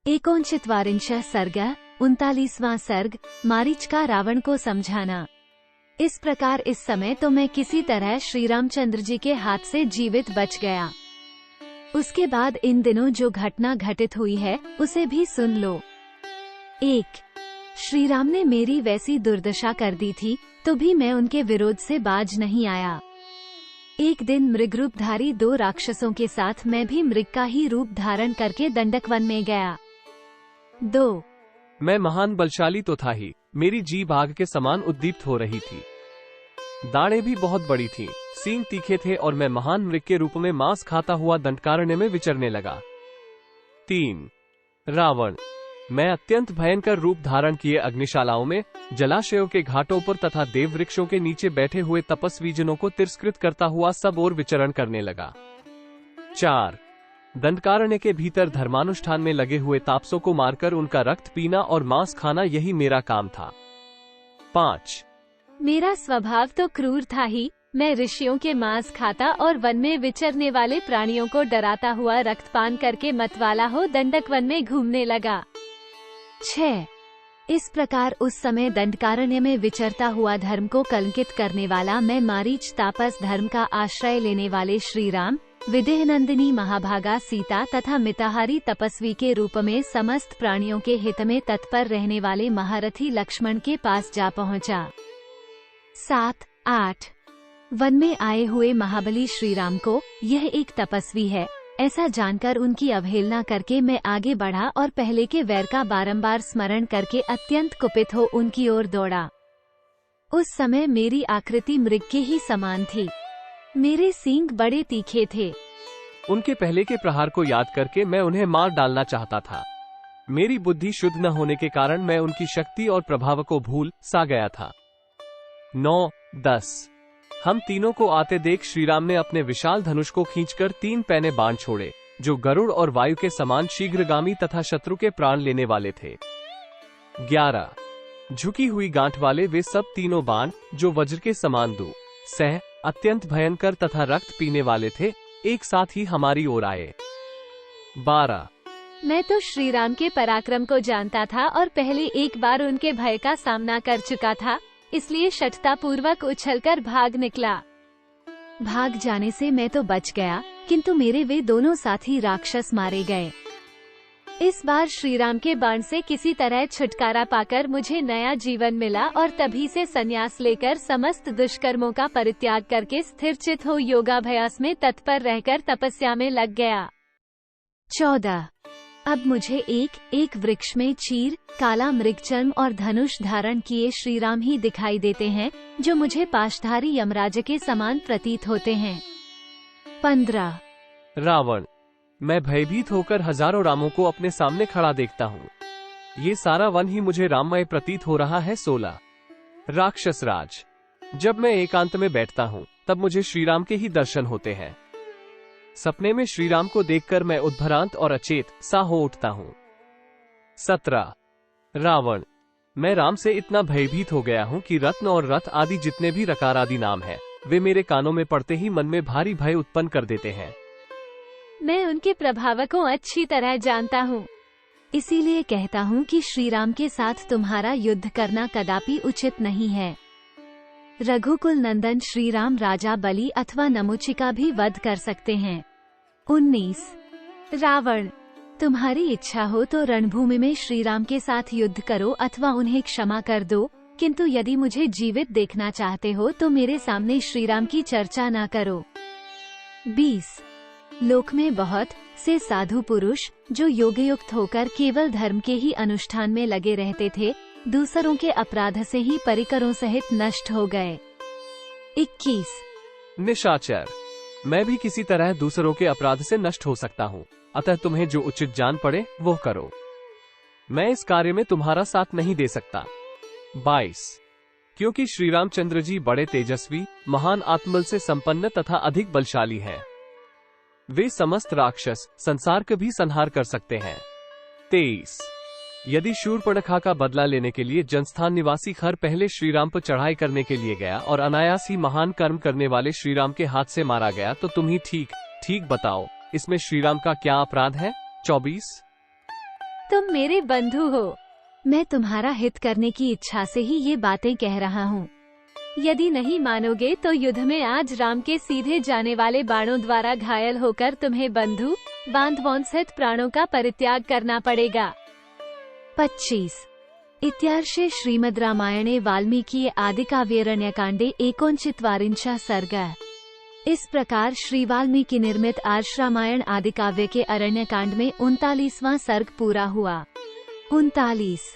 एकोनचत्वारिंशः सर्गः 39वां सर्ग मारीच का रावण को समझाना। इस प्रकार इस समय तो मैं किसी तरह श्री रामचंद्र जी के हाथ से जीवित बच गया। उसके बाद इन दिनों जो घटना घटित हुई है उसे भी सुन लो। 1. श्री राम ने मेरी वैसी दुर्दशा कर दी थी तो भी मैं उनके विरोध से बाज नहीं आया। एक दिन मृगरूपधारी 2 राक्षसों के साथ मैं भी मृग का ही रूप धारण करके दंडकवन में गया। 2. मैं महान बलशाली तो था ही, मेरी जीभ आग के समान उद्दीप्त हो रही थी। दाढ़ें भी बहुत बड़ी थीं, सींग तीखे थे और मैं महान मृग के रूप में मांस खाता हुआ दंडकारण्य में विचरने लगा। 3. रावण, मैं अत्यंत भयंकर रूप धारण किए अग्निशालाओं में, जलाशयों के घाटों पर तथा देव वृक्षों के नीचे बैठे हुए तपस्वी जनों को तिरस्कृत करता हुआ सब ओर विचरण करने लगा। 4. दंडकारण्य के भीतर धर्मानुष्ठान में लगे हुए तापसों को मारकर उनका रक्त पीना और मांस खाना, यही मेरा काम था। 5. मेरा स्वभाव तो क्रूर था ही, मैं ऋषियों के मांस खाता और वन में विचरने वाले प्राणियों को डराता हुआ रक्तपान करके मतवाला हो दंडकवन में घूमने लगा। 6. इस प्रकार उस समय दंडकारण्य में विचरता हुआ धर्म को कलंकित करने वाला मैं मारीच तापस धर्म का आश्रय लेने वाले श्री राम, विदेहनंदिनी महाभागा सीता तथा मिताहारी तपस्वी के रूप में समस्त प्राणियों के हित में तत्पर रहने वाले महारथी लक्ष्मण के पास जा पहुंचा। 7. 8. वन में आए हुए महाबली श्री राम को यह एक तपस्वी है ऐसा जानकर उनकी अवहेलना करके मैं आगे बढ़ा और पहले के वैर का बारंबार स्मरण करके अत्यंत कुपित हो उनकी ओर दौड़ा। उस समय मेरी आकृति मृग के ही समान थी, मेरे सींग बड़े तीखे थे। उनके पहले के प्रहार को याद करके मैं उन्हें मार डालना चाहता था। मेरी बुद्धि शुद्ध न होने के कारण मैं उनकी शक्ति और प्रभाव को भूल सा गया था। 9. 10. हम तीनों को आते देख श्रीराम ने अपने विशाल धनुष को खींचकर 3 पैने बाण छोड़े, जो गरुड़ और वायु के समान शीघ्रगामी तथा शत्रु के प्राण लेने वाले थे। 11. झुकी हुई गांठ वाले वे सब तीनों बाण, जो वज्र के समान दो सह अत्यंत भयंकर तथा रक्त पीने वाले थे, एक साथ ही हमारी ओर आए। 12. मैं तो श्री राम के पराक्रम को जानता था और पहले एक बार उनके भय का सामना कर चुका था, इसलिए शठता पूर्वक उछलकर भाग निकला। भाग जाने से मैं तो बच गया, किंतु मेरे वे दोनों साथी राक्षस मारे गए। इस बार श्री राम के बाण से किसी तरह छुटकारा पाकर मुझे नया जीवन मिला और तभी से संन्यास लेकर समस्त दुष्कर्मों का परित्याग करके स्थिरचित हो योगाभ्यास में तत्पर रहकर तपस्या में लग गया। 14. अब मुझे एक वृक्ष में चीर, काला मृगचर्म और धनुष धारण किए श्री राम ही दिखाई देते हैं, जो मुझे पाशधारी यमराज के समान प्रतीत होते हैं। 15. रावण, मैं भयभीत होकर हजारों रामों को अपने सामने खड़ा देखता हूँ। ये सारा वन ही मुझे राममय प्रतीत हो रहा है। 16. राक्षस राज, जब मैं एकांत में बैठता हूँ तब मुझे श्रीराम के ही दर्शन होते हैं। सपने में श्रीराम को देखकर मैं उद्भ्रांत और अचेत सा हो उठता हूँ। 17. रावण, मैं राम से इतना भयभीत हो गया हूँ कि रत्न और रथ आदि जितने भी रकार आदि नाम हैं, वे मेरे कानों में पड़ते ही मन में भारी भय उत्पन्न कर देते हैं। मैं उनके प्रभाव को अच्छी तरह जानता हूँ, इसीलिए कहता हूँ कि श्री राम के साथ तुम्हारा युद्ध करना कदापि उचित नहीं है। रघुकुल नंदन श्री राम राजा बलि अथवा नमुचिका भी वध कर सकते हैं। 19. रावण, तुम्हारी इच्छा हो तो रणभूमि में श्री राम के साथ युद्ध करो अथवा उन्हें क्षमा कर दो, किंतु यदि मुझे जीवित देखना चाहते हो तो मेरे सामने श्री राम की चर्चा न करो। 20. लोक में बहुत से साधु पुरुष जो योगयुक्त होकर केवल धर्म के ही अनुष्ठान में लगे रहते थे, दूसरों के अपराध से ही परिकरों सहित नष्ट हो गए। 21. निशाचर, मैं भी किसी तरह दूसरों के अपराध से नष्ट हो सकता हूँ, अतः तुम्हें जो उचित जान पड़े वो करो। मैं इस कार्य में तुम्हारा साथ नहीं दे सकता। 22. क्योंकि श्री रामचंद्र जी बड़े तेजस्वी, महान आत्मबल से संपन्न तथा अधिक बलशाली हैं। वे समस्त राक्षस संसार का भी संहार कर सकते हैं। 23. यदि शूर्पणखा का बदला लेने के लिए जनस्थान निवासी खर पहले श्रीराम पर चढ़ाई करने के लिए गया और अनायास ही महान कर्म करने वाले श्रीराम के हाथ से मारा गया, तो तुम ही ठीक बताओ, इसमें श्रीराम का क्या अपराध है। 24. तुम मेरे बंधु हो। मैं तुम्हारा हित करने की इच्छा से ही ये बातें कह रहा हूँ। यदि नहीं मानोगे तो युद्ध में आज राम के सीधे जाने वाले बाणों द्वारा घायल होकर तुम्हें बंधु बांधवों सहित प्राणों का परित्याग करना पड़ेगा। 25 इत्यार्षे श्रीमद् रामायणे वाल्मीकि आदिकाव्यरण्यकाण्डे 39वारिंशः सर्गः। इस प्रकार श्री वाल्मीकि निर्मित आर्ष रामायण आदिकाव्य के अरण्यकांड में 39वां सर्ग पूरा हुआ। 39